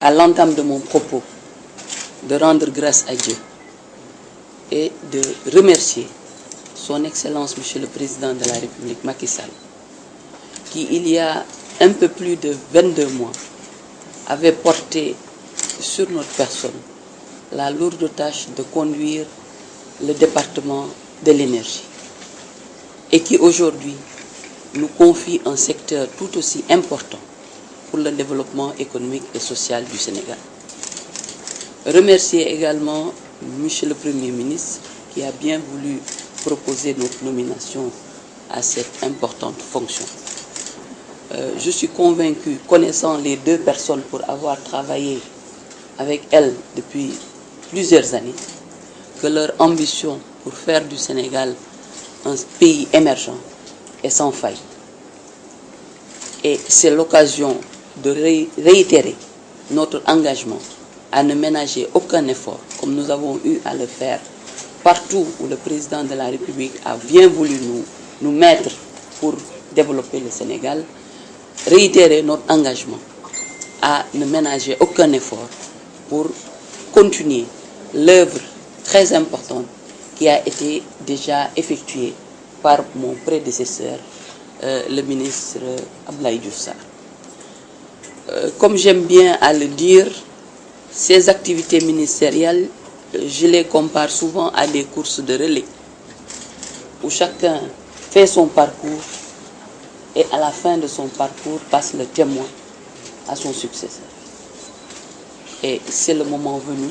à l'entame de mon propos, de rendre grâce à Dieu et de remercier son Excellence, Monsieur le Président de la République, Macky Sall, qui, il y a un peu plus de 22 mois, avait porté sur notre personne la lourde tâche de conduire le département de l'énergie et qui aujourd'hui nous confie un secteur tout aussi important pour le développement économique et social du Sénégal. Remercier également Monsieur le Premier ministre qui a bien voulu proposer notre nomination à cette importante fonction. Je suis convaincu, connaissant les deux personnes pour avoir travaillé avec elles depuis plusieurs années, que leur ambition pour faire du Sénégal un pays émergent est sans faille. Et c'est l'occasion de réitérer notre engagement à ne ménager aucun effort, comme nous avons eu à le faire partout où le président de la République a bien voulu nous mettre pour développer le Sénégal, réitérer notre engagement à ne ménager aucun effort pour continuer l'œuvre très importante qui a été déjà effectuée par mon prédécesseur, le ministre Abdoulaye Diouf Sarr. Comme j'aime bien à le dire, ces activités ministérielles, je les compare souvent à des courses de relais, où chacun fait son parcours et à la fin de son parcours passe le témoin à son successeur. Et c'est le moment venu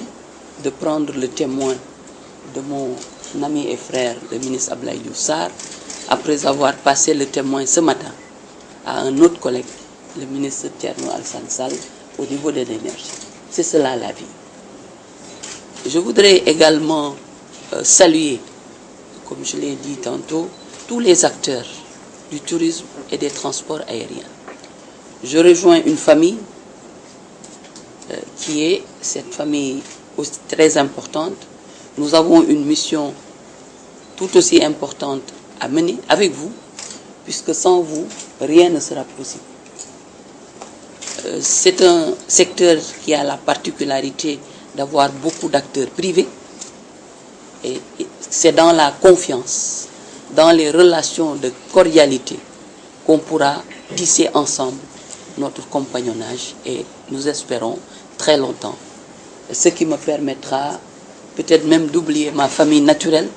de prendre le témoin de mon ami et frère, le ministre Abdoulaye Diouf Sarr, après avoir passé le témoin ce matin à un autre collègue, le ministre Thierno Alassane Sall, au niveau de l'énergie. C'est cela la vie. Je voudrais également saluer, comme je l'ai dit tantôt, tous les acteurs du tourisme et des transports aériens. Je rejoins une famille qui est cette famille aussi très importante. Nous avons une mission tout aussi importante à mener avec vous, puisque sans vous, rien ne sera possible. C'est un secteur qui a la particularité d'avoir beaucoup d'acteurs privés et c'est dans la confiance, dans les relations de cordialité qu'on pourra tisser ensemble notre compagnonnage et nous espérons très longtemps. Ce qui me permettra peut-être même d'oublier ma famille naturelle,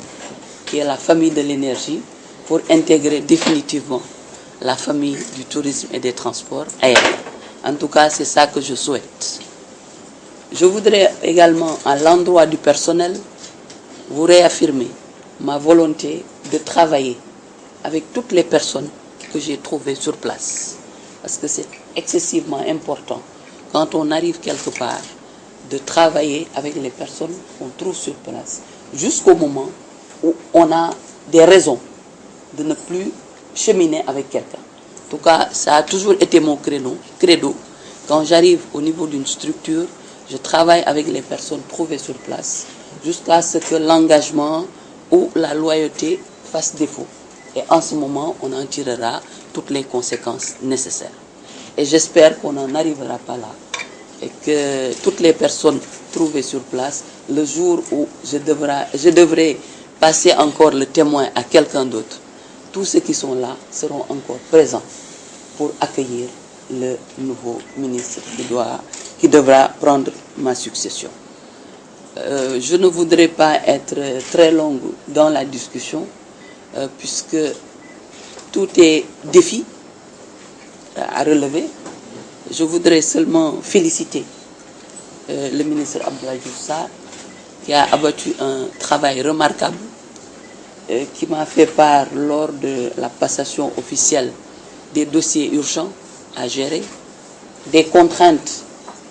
qui est la famille de l'énergie, pour intégrer définitivement la famille du tourisme et des transports aériens. En tout cas, c'est ça que je souhaite. Je voudrais également, à l'endroit du personnel, vous réaffirmer ma volonté de travailler avec toutes les personnes que j'ai trouvées sur place. Parce que c'est excessivement important, quand on arrive quelque part, de travailler avec les personnes qu'on trouve sur place, jusqu'au moment où on a des raisons de ne plus cheminer avec quelqu'un. En tout cas, ça a toujours été mon credo. Quand j'arrive au niveau d'une structure, je travaille avec les personnes trouvées sur place jusqu'à ce que l'engagement ou la loyauté fasse défaut. Et en ce moment, on en tirera toutes les conséquences nécessaires. Et j'espère qu'on n'en arrivera pas là. Et que toutes les personnes trouvées sur place, le jour où je devrai passer encore le témoin à quelqu'un d'autre, tous ceux qui sont là seront encore présents pour accueillir le nouveau ministre qui devra prendre ma succession. Je ne voudrais pas être très longue dans la discussion, puisque tout est défi à relever. Je voudrais seulement féliciter le ministre Abdoulaye Diouf Sarr, qui a abattu un travail remarquable, qui m'a fait part lors de la passation officielle des dossiers urgents à gérer, des contraintes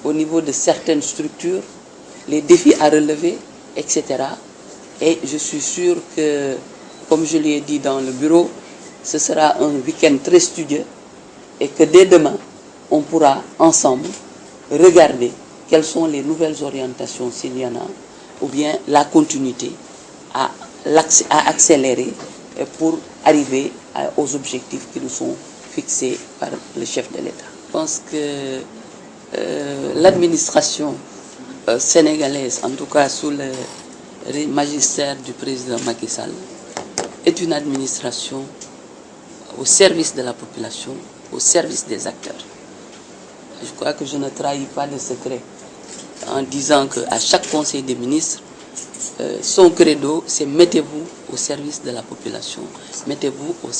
au niveau de certaines structures, les défis à relever, etc. Et je suis sûr que, comme je l'ai dit dans le bureau, ce sera un week-end très studieux et que dès demain, on pourra ensemble regarder quelles sont les nouvelles orientations s'il y en a, ou bien la continuité à accélérer pour arriver aux objectifs qui nous sont fixés par le chef de l'État. Je pense que l'administration sénégalaise, en tout cas sous le magistère du président Macky Sall, est une administration au service de la population, au service des acteurs. Je crois que je ne trahis pas le secret en disant qu'à chaque conseil des ministres, son credo, c'est mettez-vous au service de la population, mettez-vous au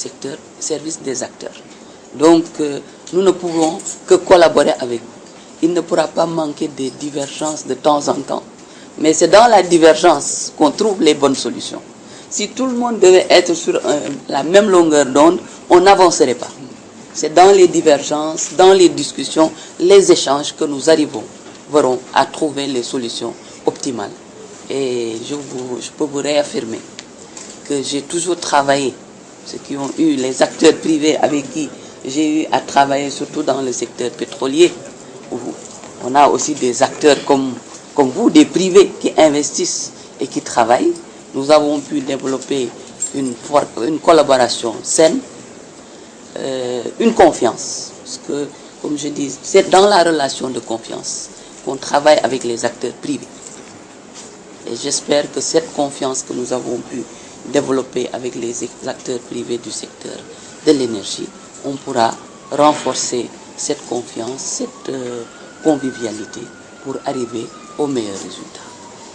service des acteurs. Donc, nous ne pouvons que collaborer avec vous. Il ne pourra pas manquer des divergences de temps en temps, mais c'est dans la divergence qu'on trouve les bonnes solutions. Si tout le monde devait être sur la même longueur d'onde, on n'avancerait pas. C'est dans les divergences, dans les discussions, les échanges que nous arriverons à trouver les solutions optimales. Et je peux vous réaffirmer que j'ai toujours travaillé, ceux qui ont eu les acteurs privés avec qui j'ai eu à travailler, surtout dans le secteur pétrolier, où on a aussi des acteurs comme vous, des privés qui investissent et qui travaillent. Nous avons pu développer une collaboration saine, une confiance. Parce que, comme je dis, c'est dans la relation de confiance qu'on travaille avec les acteurs privés. Et j'espère que cette confiance que nous avons pu développer avec les acteurs privés du secteur de l'énergie, on pourra renforcer cette confiance, cette convivialité pour arriver aux meilleurs résultats.